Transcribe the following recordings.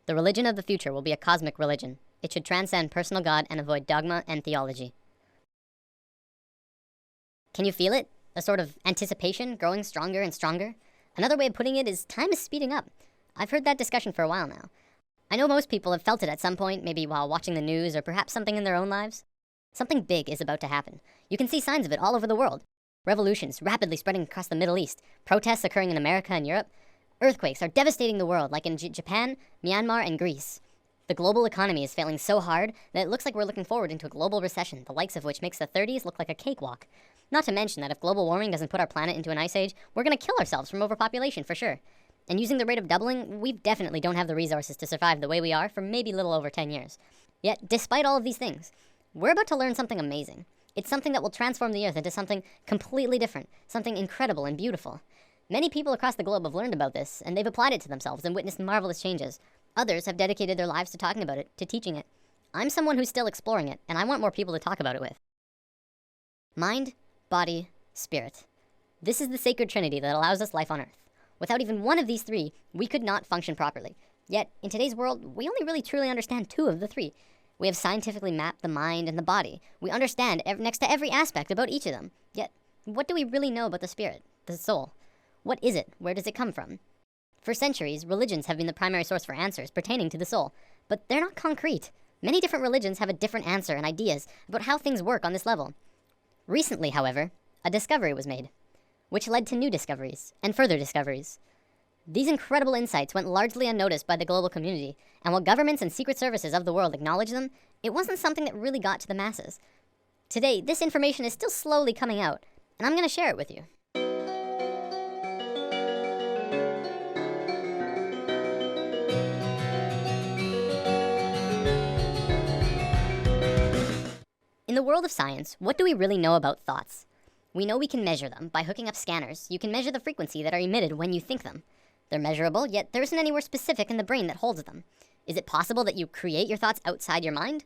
The religion of the future will be a cosmic religion. It should transcend personal God and avoid dogma and theology. Can you feel it? A sort of anticipation growing stronger and stronger? Another way of putting it is time is speeding up. I've heard that discussion for a while now. I know most people have felt it at some point, maybe while watching the news or perhaps something in their own lives. Something big is about to happen. You can see signs of it all over the world. Revolutions rapidly spreading across the Middle East. Protests occurring in America and Europe. Earthquakes are devastating the world, like in Japan, Myanmar, and Greece. The global economy is failing so hard that it looks like we're looking forward into a global recession, the likes of which makes the 30s look like a cakewalk. Not to mention that if global warming doesn't put our planet into an ice age, we're going to kill ourselves from overpopulation for sure. And using the rate of doubling, we definitely don't have the resources to survive the way we are for maybe a little over 10 years. Yet, despite all of these things, we're about to learn something amazing. It's something that will transform the Earth into something completely different, something incredible and beautiful. Many people across the globe have learned about this, and they've applied it to themselves and witnessed marvelous changes. Others have dedicated their lives to talking about it, to teaching it. I'm someone who's still exploring it, and I want more people to talk about it with. Mind, body, spirit. This is the sacred trinity that allows us life on Earth. Without even one of these three, we could not function properly. Yet, in today's world, we only really truly understand two of the three. We have scientifically mapped the mind and the body. We understand next to every aspect about each of them. Yet, what do we really know about the spirit, the soul? What is it? Where does it come from? For centuries, religions have been the primary source for answers pertaining to the soul, but they're not concrete. Many different religions have a different answer and ideas about how things work on this level. Recently, however, a discovery was made, which led to new discoveries and further discoveries. These incredible insights went largely unnoticed by the global community, and while governments and secret services of the world acknowledge them, it wasn't something that really got to the masses. Today, this information is still slowly coming out, and I'm going to share it with you. In the world of science, what do we really know about thoughts? We know we can measure them. By hooking up scanners, you can measure the frequency that are emitted when you think them. They're measurable, yet there isn't anywhere specific in the brain that holds them. Is it possible that you create your thoughts outside your mind?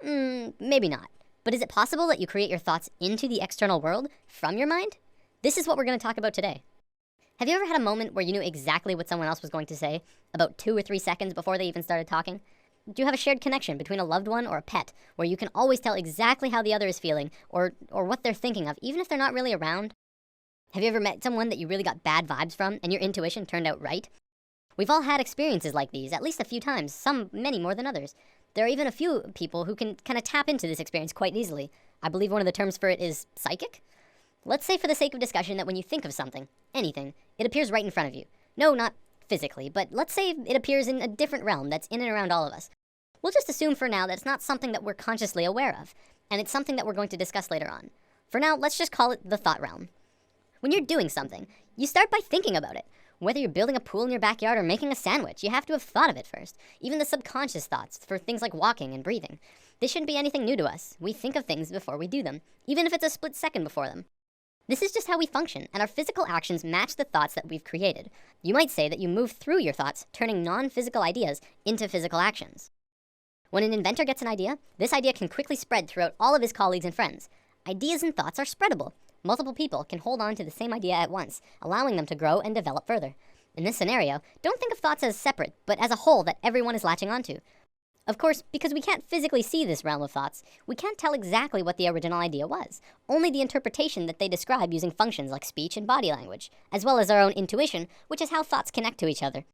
Maybe not. But is it possible that you create your thoughts into the external world from your mind? This is what we're going to talk about today. Have you ever had a moment where you knew exactly what someone else was going to say, about 2 or 3 seconds before they even started talking? Do you have a shared connection between a loved one or a pet, where you can always tell exactly how the other is feeling, or what they're thinking of, even if they're not really around? Have you ever met someone that you really got bad vibes from, and your intuition turned out right? We've all had experiences like these, at least a few times, some many more than others. There are even a few people who can kind of tap into this experience quite easily. I believe one of the terms for it is psychic. Let's say for the sake of discussion that when you think of something, anything, it appears right in front of you. No, not physically, but let's say it appears in a different realm that's in and around all of us. We'll just assume for now that it's not something that we're consciously aware of, and it's something that we're going to discuss later on. For now, let's just call it the thought realm. When you're doing something, you start by thinking about it. Whether you're building a pool in your backyard or making a sandwich, you have to have thought of it first. Even the subconscious thoughts for things like walking and breathing. This shouldn't be anything new to us. We think of things before we do them, even if it's a split second before them. This is just how we function, and our physical actions match the thoughts that we've created. You might say that you move through your thoughts, turning non-physical ideas into physical actions. When an inventor gets an idea, this idea can quickly spread throughout all of his colleagues and friends. Ideas and thoughts are spreadable. Multiple people can hold on to the same idea at once, allowing them to grow and develop further. In this scenario, don't think of thoughts as separate, but as a whole that everyone is latching onto. Of course, because we can't physically see this realm of thoughts, we can't tell exactly what the original idea was, only the interpretation that they describe using functions like speech and body language, as well as our own intuition, which is how thoughts connect to each other.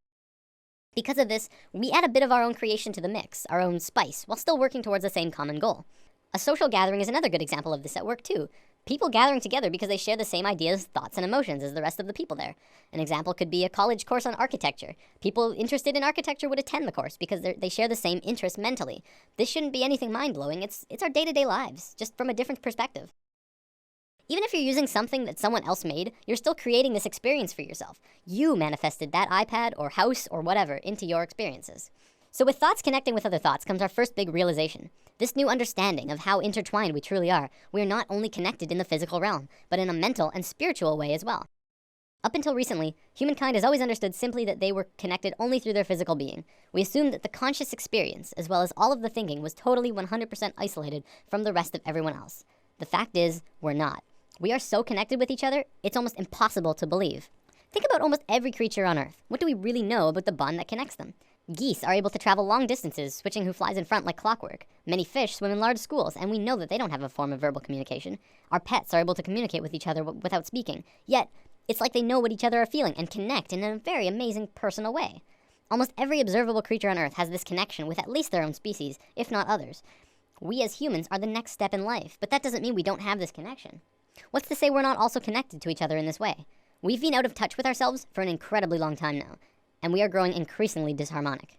Because of this, we add a bit of our own creation to the mix, our own spice, while still working towards the same common goal. A social gathering is another good example of this at work too. People gathering together because they share the same ideas, thoughts, and emotions as the rest of the people there. An example could be a college course on architecture. People interested in architecture would attend the course because they share the same interests mentally. This shouldn't be anything mind-blowing. It's our day-to-day lives, just from a different perspective. Even if you're using something that someone else made, you're still creating this experience for yourself. You manifested that iPad or house or whatever into your experiences. So with thoughts connecting with other thoughts comes our first big realization. This new understanding of how intertwined we truly are. We are not only connected in the physical realm, but in a mental and spiritual way as well. Up until recently, humankind has always understood simply that they were connected only through their physical being. We assumed that the conscious experience, as well as all of the thinking, was totally 100% isolated from the rest of everyone else. The fact is, we're not. We are so connected with each other, it's almost impossible to believe. Think about almost every creature on Earth. What do we really know about the bond that connects them? Geese are able to travel long distances, switching who flies in front like clockwork. Many fish swim in large schools, and we know that they don't have a form of verbal communication. Our pets are able to communicate with each other without speaking, yet it's like they know what each other are feeling and connect in a very amazing personal way. Almost every observable creature on Earth has this connection with at least their own species, if not others. We as humans are the next step in life, but that doesn't mean we don't have this connection. What's to say we're not also connected to each other in this way? We've been out of touch with ourselves for an incredibly long time now, and we are growing increasingly disharmonic.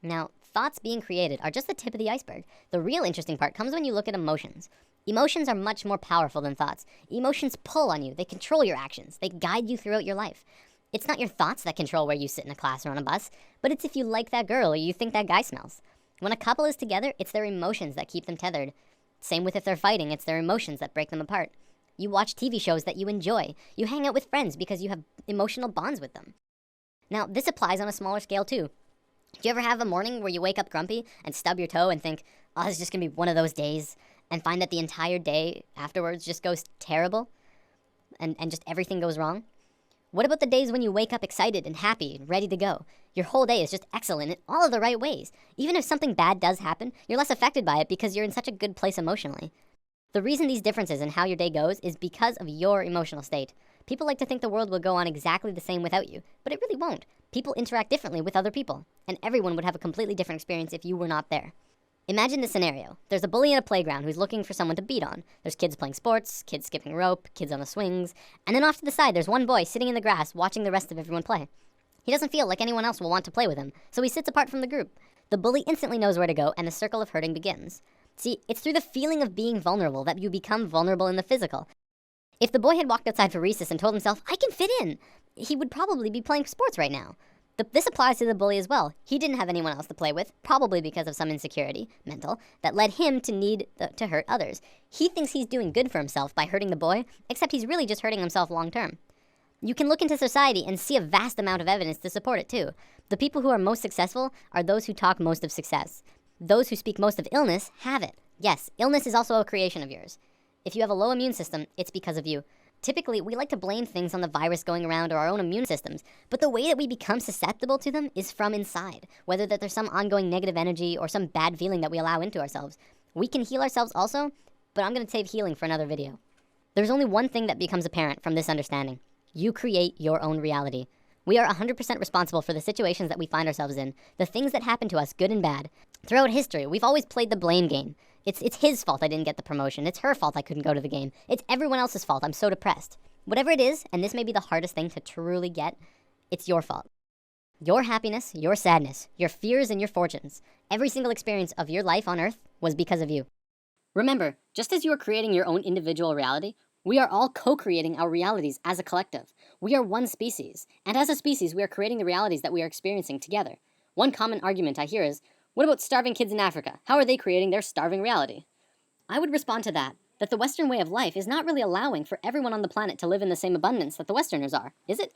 Now, thoughts being created are just the tip of the iceberg. The real interesting part comes when you look at emotions. Emotions are much more powerful than thoughts. Emotions pull on you, they control your actions, they guide you throughout your life. It's not your thoughts that control where you sit in a class or on a bus, but it's if you like that girl or you think that guy smells. When a couple is together, it's their emotions that keep them tethered. Same with if they're fighting, it's their emotions that break them apart. You watch TV shows that you enjoy. You hang out with friends because you have emotional bonds with them. Now, this applies on a smaller scale too. Do you ever have a morning where you wake up grumpy and stub your toe and think, oh, this is just gonna be one of those days, and find that the entire day afterwards just goes terrible and just everything goes wrong? What about the days when you wake up excited and happy and ready to go? Your whole day is just excellent in all of the right ways. Even if something bad does happen, you're less affected by it because you're in such a good place emotionally. The reason these differences in how your day goes is because of your emotional state. People like to think the world will go on exactly the same without you, but it really won't. People interact differently with other people, and everyone would have a completely different experience if you were not there. Imagine this scenario. There's a bully in a playground who's looking for someone to beat on. There's kids playing sports, kids skipping rope, kids on the swings, and then off to the side there's one boy sitting in the grass watching the rest of everyone play. He doesn't feel like anyone else will want to play with him, so he sits apart from the group. The bully instantly knows where to go, and the circle of hurting begins. See, it's through the feeling of being vulnerable that you become vulnerable in the physical. If the boy had walked outside for recess and told himself, I can fit in, he would probably be playing sports right now. This applies to the bully as well. He didn't have anyone else to play with, probably because of some insecurity, mental, that led him to need to hurt others. He thinks he's doing good for himself by hurting the boy, except he's really just hurting himself long term. You can look into society and see a vast amount of evidence to support it too. The people who are most successful are those who talk most of success. Those who speak most of illness have it. Yes, illness is also a creation of yours. If you have a low immune system, it's because of you. Typically, we like to blame things on the virus going around or our own immune systems, but the way that we become susceptible to them is from inside, whether that there's some ongoing negative energy or some bad feeling that we allow into ourselves. We can heal ourselves also, but I'm going to save healing for another video. There's only one thing that becomes apparent from this understanding. You create your own reality. We are 100% responsible for the situations that we find ourselves in, the things that happen to us, good and bad. Throughout history, we've always played the blame game. It's his fault I didn't get the promotion. It's her fault I couldn't go to the game. It's everyone else's fault I'm so depressed. Whatever it is, and this may be the hardest thing to truly get, it's your fault. Your happiness, your sadness, your fears and your fortunes, every single experience of your life on Earth was because of you. Remember, just as you are creating your own individual reality, we are all co-creating our realities as a collective. We are one species, and as a species, we are creating the realities that we are experiencing together. One common argument I hear is, what about starving kids in Africa? How are they creating their starving reality? I would respond to that the Western way of life is not really allowing for everyone on the planet to live in the same abundance that the Westerners are, is it?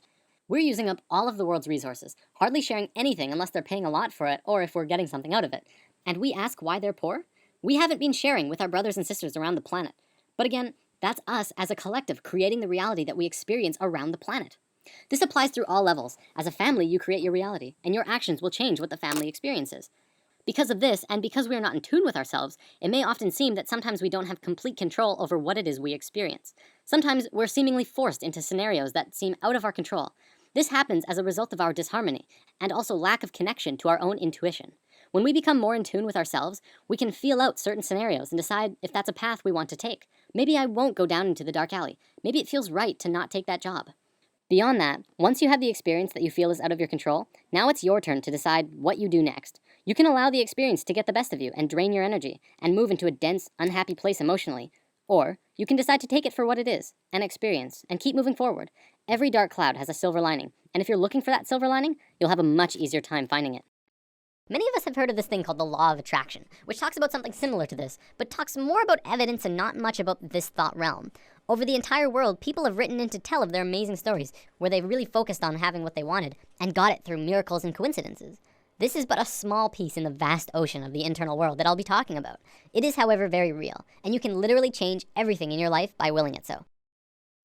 We're using up all of the world's resources, hardly sharing anything unless they're paying a lot for it or if we're getting something out of it. And we ask why they're poor? We haven't been sharing with our brothers and sisters around the planet. But again, that's us as a collective creating the reality that we experience around the planet. This applies through all levels. As a family, you create your reality, and your actions will change what the family experiences. Because of this, and because we are not in tune with ourselves, it may often seem that sometimes we don't have complete control over what it is we experience. Sometimes we're seemingly forced into scenarios that seem out of our control. This happens as a result of our disharmony, and also lack of connection to our own intuition. When we become more in tune with ourselves, we can feel out certain scenarios and decide if that's a path we want to take. Maybe I won't go down into the dark alley. Maybe it feels right to not take that job. Beyond that, once you have the experience that you feel is out of your control, now it's your turn to decide what you do next. You can allow the experience to get the best of you and drain your energy and move into a dense, unhappy place emotionally. Or you can decide to take it for what it is, an experience, and keep moving forward. Every dark cloud has a silver lining, and if you're looking for that silver lining, you'll have a much easier time finding it. Many of us have heard of this thing called the law of attraction, which talks about something similar to this, but talks more about evidence and not much about this thought realm. Over the entire world, people have written in to tell of their amazing stories, where they really focused on having what they wanted, and got it through miracles and coincidences. This is but a small piece in the vast ocean of the internal world that I'll be talking about. It is, however, very real, and you can literally change everything in your life by willing it so.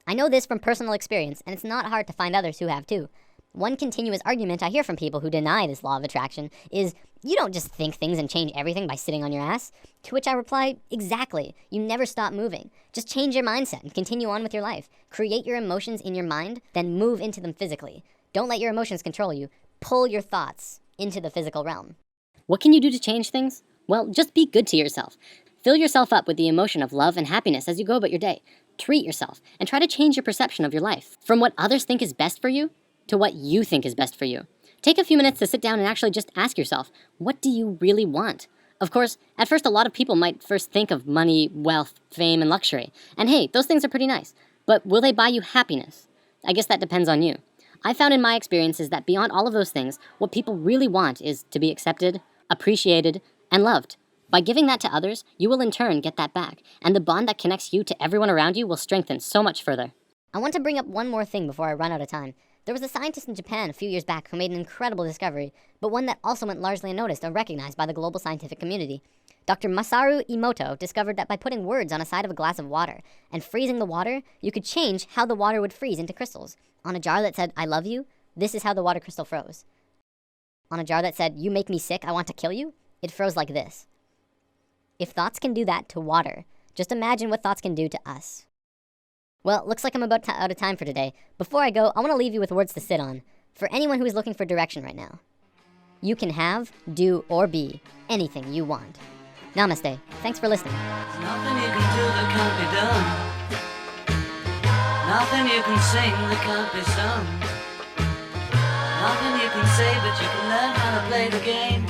I know this from personal experience, and it's not hard to find others who have too. One continuous argument I hear from people who deny this law of attraction is, you don't just think things and change everything by sitting on your ass. To which I reply, exactly. You never stop moving. Just change your mindset and continue on with your life. Create your emotions in your mind, then move into them physically. Don't let your emotions control you. Pull your thoughts into the physical realm. What can you do to change things? Well, just be good to yourself. Fill yourself up with the emotion of love and happiness as you go about your day. Treat yourself and try to change your perception of your life from what others think is best for you to what you think is best for you. Take a few minutes to sit down and actually just ask yourself, what do you really want? Of course, at first a lot of people might first think of money, wealth, fame, and luxury. And hey, those things are pretty nice. But will they buy you happiness? I guess that depends on you. I found in my experiences that beyond all of those things, what people really want is to be accepted, appreciated, and loved. By giving that to others, you will in turn get that back, and the bond that connects you to everyone around you will strengthen so much further. I want to bring up one more thing before I run out of time. There was a scientist in Japan a few years back who made an incredible discovery, but one that also went largely unnoticed or recognized by the global scientific community. Dr. Masaru Emoto discovered that by putting words on a side of a glass of water and freezing the water, you could change how the water would freeze into crystals. On a jar that said, I love you, this is how the water crystal froze. On a jar that said, you make me sick, I want to kill you, it froze like this. If thoughts can do that to water, just imagine what thoughts can do to us. Well, looks like I'm about out of time for today. Before I go, I want to leave you with words to sit on. For anyone who is looking for direction right now. You can have, do, or be anything you want. Namaste. Thanks for listening. There's nothing you can do that can't be done. Nothing you can sing that can't be sung. Nothing you can say, but you can learn how to play the game.